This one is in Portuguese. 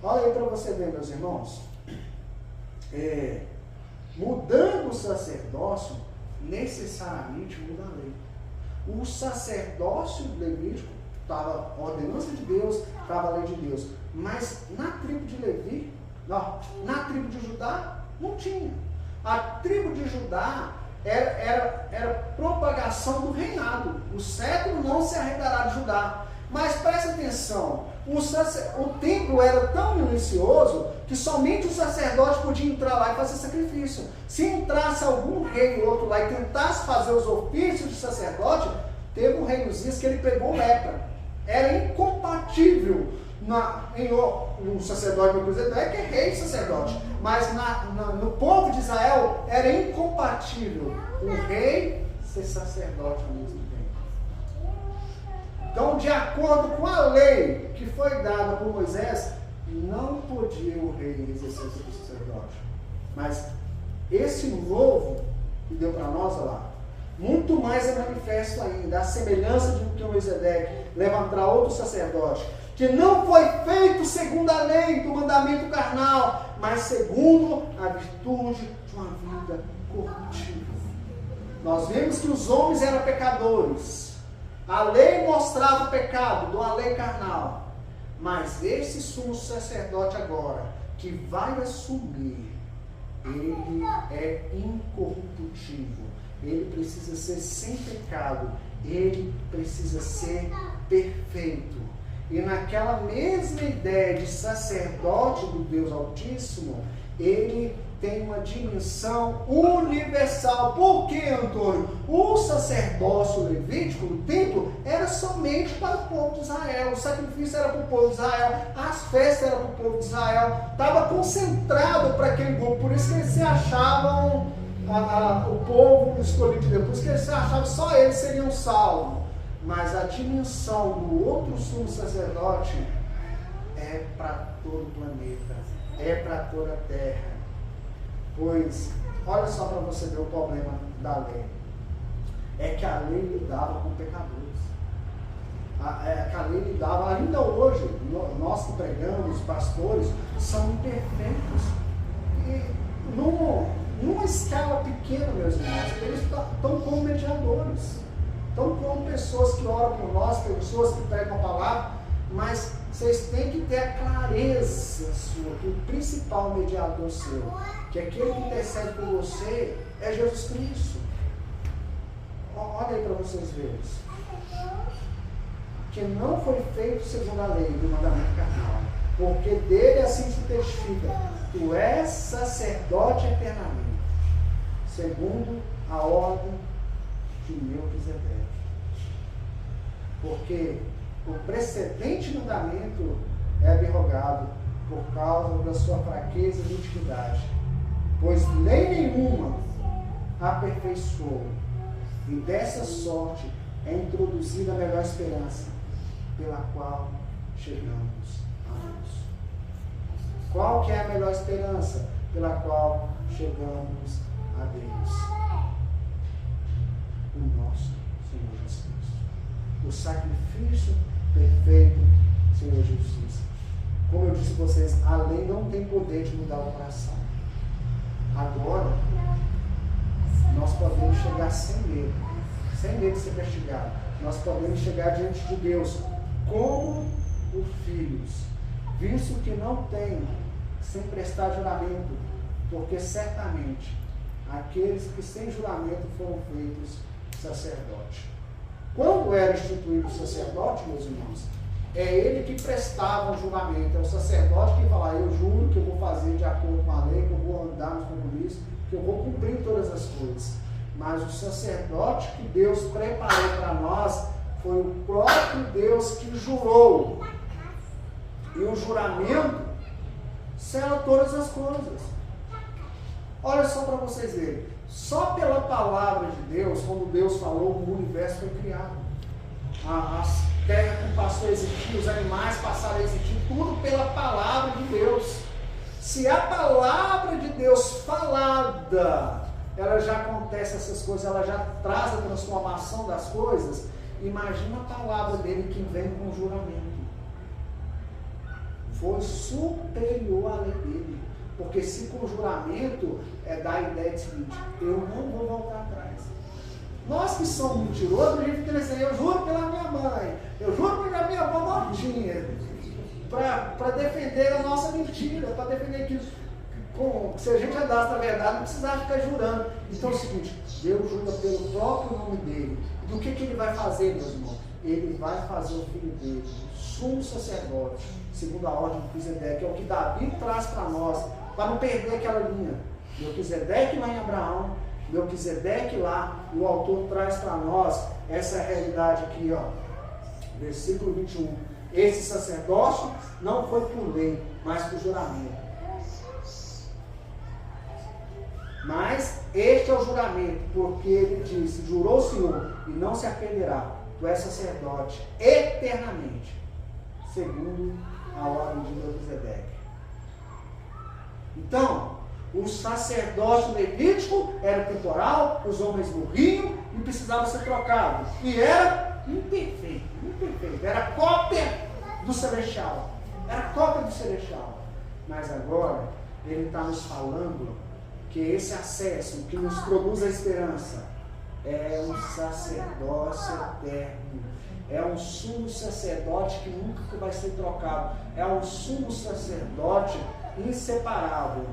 Olha aí para você ver, meus irmãos. Mudando o sacerdócio, necessariamente muda a lei. O sacerdócio levítico estava a ordenança de Deus, estava a lei de Deus. Mas na tribo de Levi, não, na tribo de Judá, não tinha. A tribo de Judá era propagação do reinado. O século não se arredará de Judá. Mas preste atenção, o templo era tão minucioso que somente o sacerdote podia entrar lá e fazer sacrifício. Se entrasse algum rei ou outro lá e tentasse fazer os ofícios de sacerdote, teve um rei Uzias que ele pegou lepra. Era incompatível no sacerdote Melquisedeque, que é rei e sacerdote. Mas no povo de Israel era incompatível o rei ser sacerdote ao mesmo tempo. Então, de acordo com a lei que foi dada por Moisés, não podia o rei exercer o sacerdote. Mas esse novo que deu para nós, olha lá, muito mais é manifesto ainda, a semelhança de que Melquisedeque levantará outro sacerdote, que não foi feito segundo a lei do mandamento carnal, mas segundo a virtude de uma vida corruptível. Nós vimos que os homens eram pecadores. A lei mostrava o pecado, da lei carnal. Mas esse sumo sacerdote agora, que vai assumir, ele é incorruptível. Ele precisa ser sem pecado. Ele precisa ser perfeito. E naquela mesma ideia de sacerdote do Deus Altíssimo, ele tem uma dimensão universal. Por quê, Antônio? O sacerdócio levítico no templo era somente para o povo de Israel. O sacrifício era para o povo de Israel. As festas eram para o povo de Israel. Estava concentrado para aquele grupo. Por isso que eles se achavam o povo escolhido de Deus. Por isso que eles se achavam só eles seriam salvos. Mas a dimensão do outro sumo sacerdote é para todo o planeta. É para toda a terra. Pois, olha só para você ver o problema da lei. É que a lei lidava com pecadores. A lei lidava, ainda hoje, nós que pregamos, os pastores, são imperfeitos. E numa escala pequena, meus irmãos, eles estão como mediadores. Estão como pessoas que oram por nós, pessoas que pregam a palavra, mas vocês têm que ter a clareza sua, que o principal mediador seu, que aquele que intercede por você, é Jesus Cristo. Olha aí para vocês verem. Que não foi feito segundo a lei do mandamento carnal, porque dele assim se testifica: tu és sacerdote eternamente, segundo a ordem de Melquisedeque. Porque o precedente mandamento é abrogado por causa da sua fraqueza e iniquidade, pois lei nenhuma aperfeiçoou, e dessa sorte é introduzida a melhor esperança, pela qual chegamos a Deus. Qual que é a melhor esperança pela qual chegamos a Deus? O nosso Senhor Jesus Cristo. O sacrifício perfeito do Senhor Jesus. Como eu disse a vocês, a lei não tem poder de mudar o coração. Agora, nós podemos chegar sem medo de ser castigado. Nós podemos chegar diante de Deus como os filhos, visto que não tem, sem prestar juramento, porque certamente aqueles que sem juramento foram feitos sacerdote. Quando era instituído o sacerdote, meus irmãos, é ele que prestava o juramento, é o sacerdote que fala: eu juro que eu vou fazer de acordo com a lei, que eu vou andar nos compromissos, que eu vou cumprir todas as coisas. Mas o sacerdote que Deus preparou para nós foi o próprio Deus que jurou. E o juramento sela todas as coisas. Olha só para vocês verem. Só pela palavra de Deus, quando Deus falou, o universo foi criado. As terras passou a existir, os animais passaram a existir, tudo pela palavra de Deus. Se a palavra de Deus falada, ela já acontece essas coisas, ela já traz a transformação das coisas, imagina a palavra dele que vem com juramento. foi superior à lei dele. Porque se com juramento dá a ideia de seguinte, eu não vou voltar atrás. Nós que somos mentirosos, a gente fica dizendo, eu juro pela minha mãe, eu juro pela minha avó Nordinha, para defender a nossa mentira, para defender aquilo. Se a gente andasse na verdade, não precisava ficar jurando. Então é o seguinte, Deus jura pelo próprio nome dele. Do que ele vai fazer, meus irmãos? Ele vai fazer o filho dele, sumo sacerdote, segundo a ordem de Melquisedeque, que é o que Davi traz para nós, para não perder aquela linha. Melquisedeque lá em Abraão, Melquisedeque lá, e o autor traz para nós essa realidade aqui, ó, versículo 21. Esse sacerdócio não foi por lei, mas por juramento. Mas este é o juramento, porque ele disse, jurou o Senhor, e não se arrependerá, tu és sacerdote eternamente, segundo a ordem de Melquisedeque. Então, o sacerdócio levítico era temporal, os homens morriam e precisavam ser trocados. E era imperfeito, era cópia do celestial. Mas agora, ele está nos falando que esse acesso, que nos produz a esperança, é um sacerdócio eterno. É um sumo sacerdote que nunca vai ser trocado. É um sumo sacerdote inseparável.